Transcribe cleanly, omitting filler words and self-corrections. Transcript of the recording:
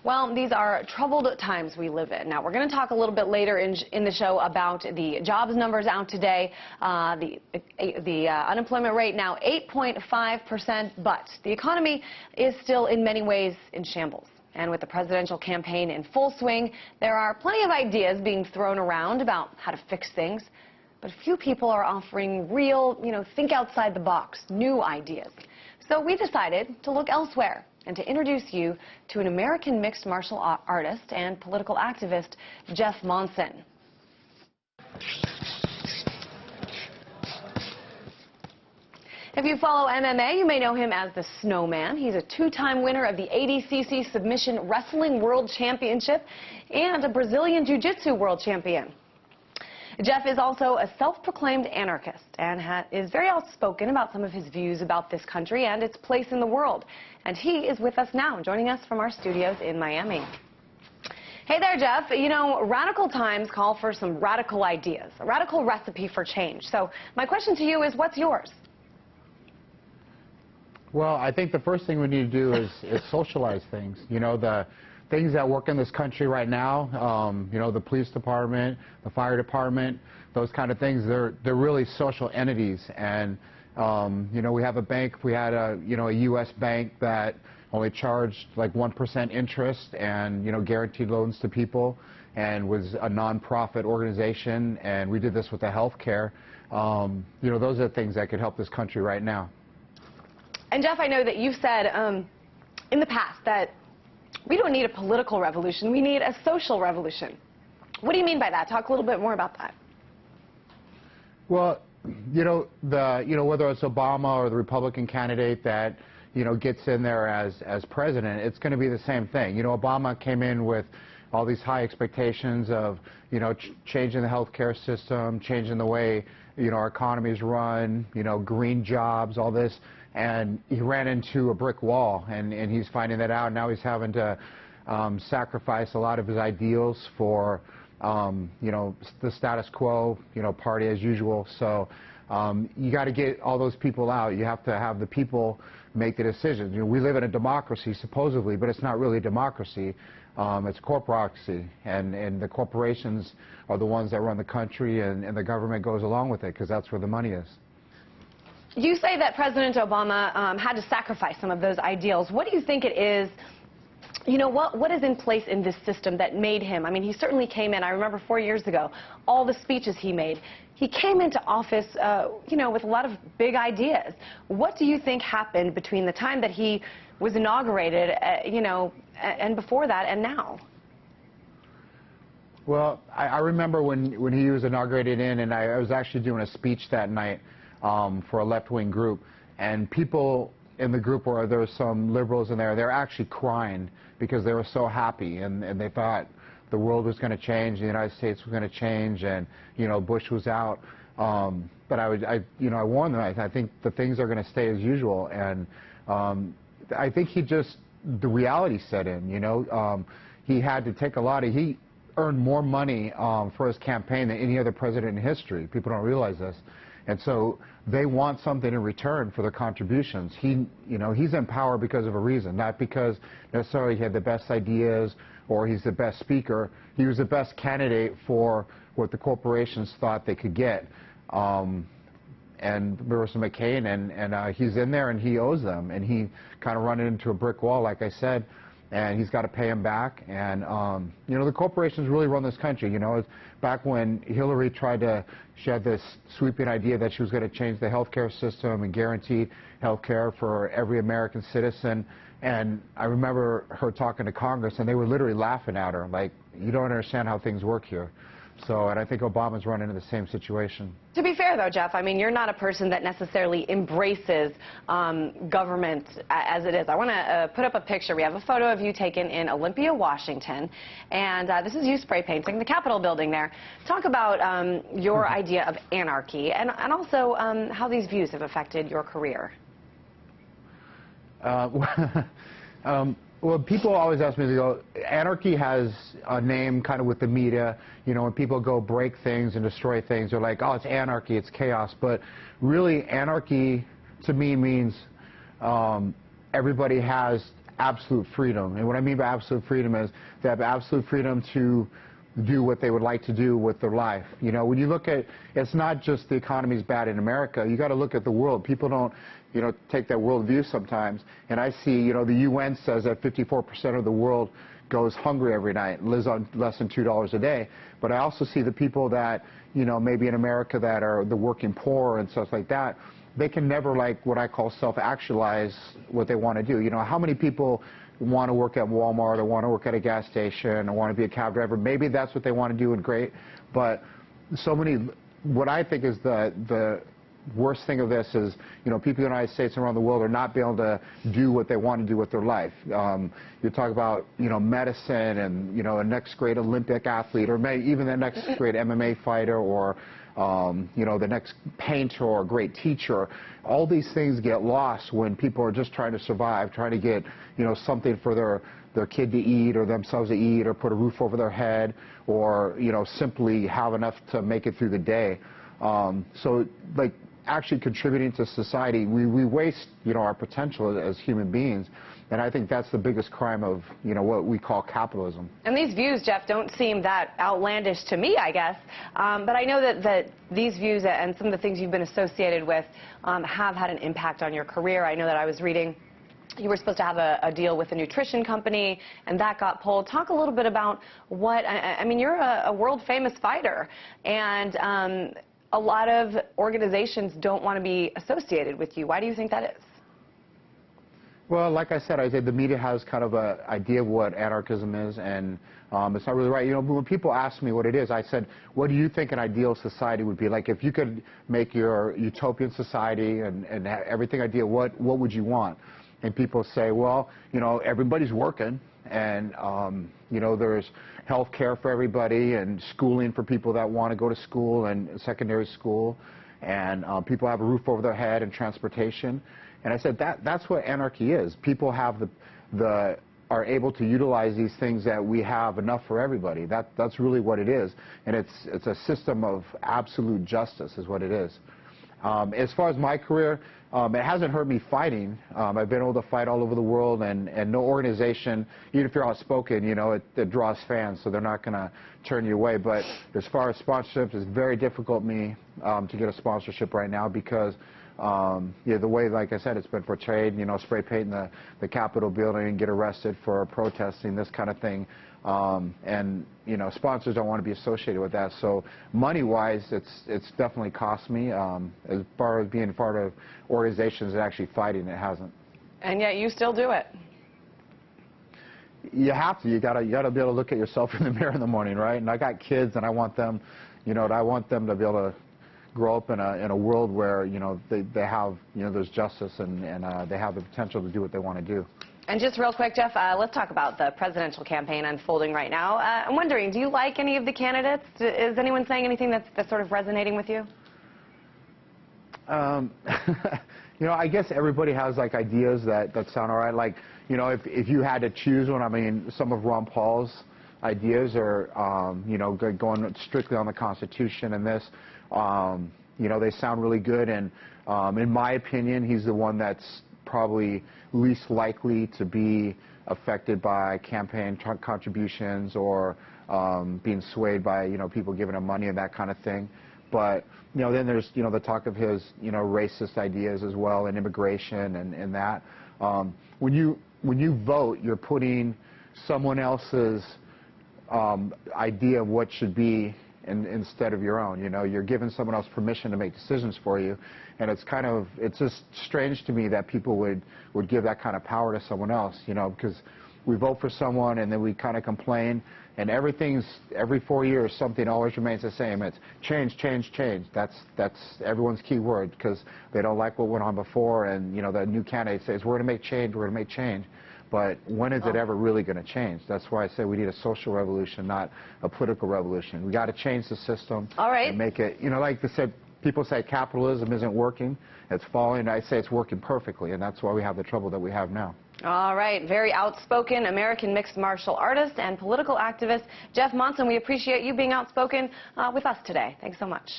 Well, these are troubled times we live in. Now, we're going to talk a little bit later in the show about the jobs numbers out today. The unemployment rate now 8.5%, but the economy is still in many ways in shambles. And with the presidential campaign in full swing, there are plenty of ideas being thrown around about how to fix things. But few people are offering real, think outside the box, new ideas. So we decided to look elsewhere and to introduce you to an American mixed martial artist and political activist, Jeff Monson. If you follow MMA, you may know him as the Snowman. He's a two-time winner of the ADCC Submission Wrestling World Championship and a Brazilian Jiu-Jitsu World Champion. Jeff is also a self-proclaimed anarchist and is very outspoken about some of his views about this country and its place in the world. And he is with us now, joining us from our studios in Miami. Hey there, Jeff. Radical times call for some radical ideas, a radical recipe for change. So my question to you is, what's yours? Well, I think the first thing we need to do is socialize things. The things that work in this country right now, the police department, the fire department, those kind of things, they're really social entities. And, we have a bank, we had a U.S. bank that only charged like 1% interest and, guaranteed loans to people and was a nonprofit organization. And we did this with the health care. Those are things that could help this country right now. And Jeff, I know that you've said in the past that we don't need a political revolution, we need a social revolution. What do you mean by that? Talk a little bit more about that. Well, whether it's Obama or the Republican candidate that, gets in there as president, it's going to be the same thing. Obama came in with all these high expectations of, changing the healthcare system, changing the way, our economies run, green jobs, all this. And he ran into a brick wall, and he's finding that out. Now he's having to sacrifice a lot of his ideals for, the status quo, party as usual. So you got to get all those people out. You have to have the people make the decisions. We live in a democracy, supposedly, but it's not really a democracy. It's corporocracy, and the corporations are the ones that run the country, and the government goes along with it because that's where the money is. You say that President Obama had to sacrifice some of those ideals. What do you think it is, what is in place in this system that made him? I mean, he certainly came in, I remember 4 years ago, all the speeches he made. He came into office, with a lot of big ideas. What do you think happened between the time that he was inaugurated, and before that and now? Well, I remember when he was inaugurated and I was actually doing a speech that night for a left-wing group, and people in the group, where there were some liberals in there, they're actually crying because they were so happy and they thought the world was going to change, the United States was going to change, and Bush was out. But I warned them. I think the things are going to stay as usual, and I think the reality set in. He had to take he earned more money for his campaign than any other president in history. People don't realize this. And so they want something in return for their contributions. He's in power because of a reason, not because necessarily he had the best ideas or he's the best speaker. He was the best candidate for what the corporations thought they could get. And Marissa McCain, and he's in there and he owes them. And he kind of run into a brick wall, like I said, and he's got to pay them back. And, the corporations really run this country. Back when Hillary she had this sweeping idea that she was going to change the healthcare system and guarantee healthcare for every American citizen. And I remember her talking to Congress, and they were literally laughing at her, like, you don't understand how things work here. So, and I think Obama's run into the same situation. To be fair, though, Jeff, I mean, you're not a person that necessarily embraces government as it is. I want to put up a picture. We have a photo of you taken in Olympia, Washington, and this is you spray painting the Capitol building there. Talk about your idea of anarchy and also how these views have affected your career. Well, people always ask me, they go, anarchy has a name kind of with the media. When people go break things and destroy things, they're like, oh, it's anarchy, it's chaos. But really, anarchy to me means everybody has absolute freedom. And what I mean by absolute freedom is they have absolute freedom to do what they would like to do with their life. You know, when you look at, it's not just the economy's bad in America. You got to look at the world. People don't, you know, take that world view sometimes. And I see, you know, the UN says that 54% of the world goes hungry every night, lives on less than $2 a day. But I also see the people that, you know, maybe in America that are the working poor and stuff like that. They can never, like, what I call self-actualize what they want to do. You know, how many people want to work at Walmart or want to work at a gas station or want to be a cab driver? Maybe that's what they want to do, and great. But so many, what I think is the worst thing of this is, you know, people in the United States and around the world are not being able to do what they want to do with their life. You talk about, you know, medicine and, you know, a next great Olympic athlete, or maybe even the next great MMA fighter, or you know, the next painter or great teacher. All these things get lost when people are just trying to survive, trying to get, you know, something for their kid to eat, or themselves to eat, or put a roof over their head, or, you know, simply have enough to make it through the day. So, like, actually contributing to society, we waste, you know, our potential as human beings. And I think that's the biggest crime of, you know, what we call capitalism. And these views, Jeff, don't seem that outlandish to me, I guess. But I know that these views and some of the things you've been associated with have had an impact on your career. I know that I was reading you were supposed to have a deal with a nutrition company, and that got pulled. Talk a little bit about what, I mean, you're a world-famous fighter, and a lot of organizations don't want to be associated with you. Why do you think that is? Well, like I said, the media has kind of an idea of what anarchism is, and it's not really right. You know, when people ask me what it is, I said, what do you think an ideal society would be? Like, if you could make your utopian society and have everything ideal, what would you want? And people say, well, you know, everybody's working, and, you know, there's health care for everybody, and schooling for people that want to go to school, and secondary school, and people have a roof over their head, and transportation. And I said, that's what anarchy is. People have are able to utilize these things that we have enough for everybody. That's really what it is. And it's a system of absolute justice is what it is. As far as my career, it hasn't hurt me fighting. I've been able to fight all over the world, and no organization, even if you're outspoken, you know, it draws fans, so they're not going to turn you away. But as far as sponsorships, it's very difficult to get a sponsorship right now because yeah, the way, like I said, it's been portrayed, you know, spray painting the Capitol building, get arrested for protesting, this kind of thing. And, you know, sponsors don't want to be associated with that. So money-wise, it's definitely cost me. As far as being part of organizations that actually fighting, it hasn't. And yet you still do it. You have to. You gotta be able to look at yourself in the mirror in the morning, right? And I got kids, and I want them, you know, to be able to grow up in a world where, you know, they have, you know, there's justice, and they have the potential to do what they want to do. And just real quick, Jeff, let's talk about the presidential campaign unfolding right now. I'm wondering, do you like any of the candidates? Is anyone saying anything that's sort of resonating with you? You know, I guess everybody has, like, ideas that sound all right. Like, you know, if you had to choose one, I mean, some of Ron Paul's ideas are, you know, going strictly on the Constitution and this. You know, they sound really good, and in my opinion, he's the one that's probably least likely to be affected by campaign contributions or being swayed by, you know, people giving him money and that kind of thing. But, you know, then there's, you know, the talk of his, you know, racist ideas as well, and immigration and that. When you vote, you're putting someone else's idea of what should be instead of your own. You know, you're giving someone else permission to make decisions for you, and it's just strange to me that people would give that kind of power to someone else, you know, because we vote for someone and then we kind of complain, and every 4 years something always remains the same. It's change, change, change. That's everyone's key word, because they don't like what went on before, and, you know, the new candidate says, we're going to make change, we're going to make change. But when is it ever really going to change? That's why I say we need a social revolution, not a political revolution. We got to change the system. All right. And make it, you know, like they said, people say capitalism isn't working, it's falling. I say it's working perfectly, and that's why we have the trouble that we have now. All right. Very outspoken American mixed martial artist and political activist Jeff Monson. We appreciate you being outspoken with us today. Thanks so much.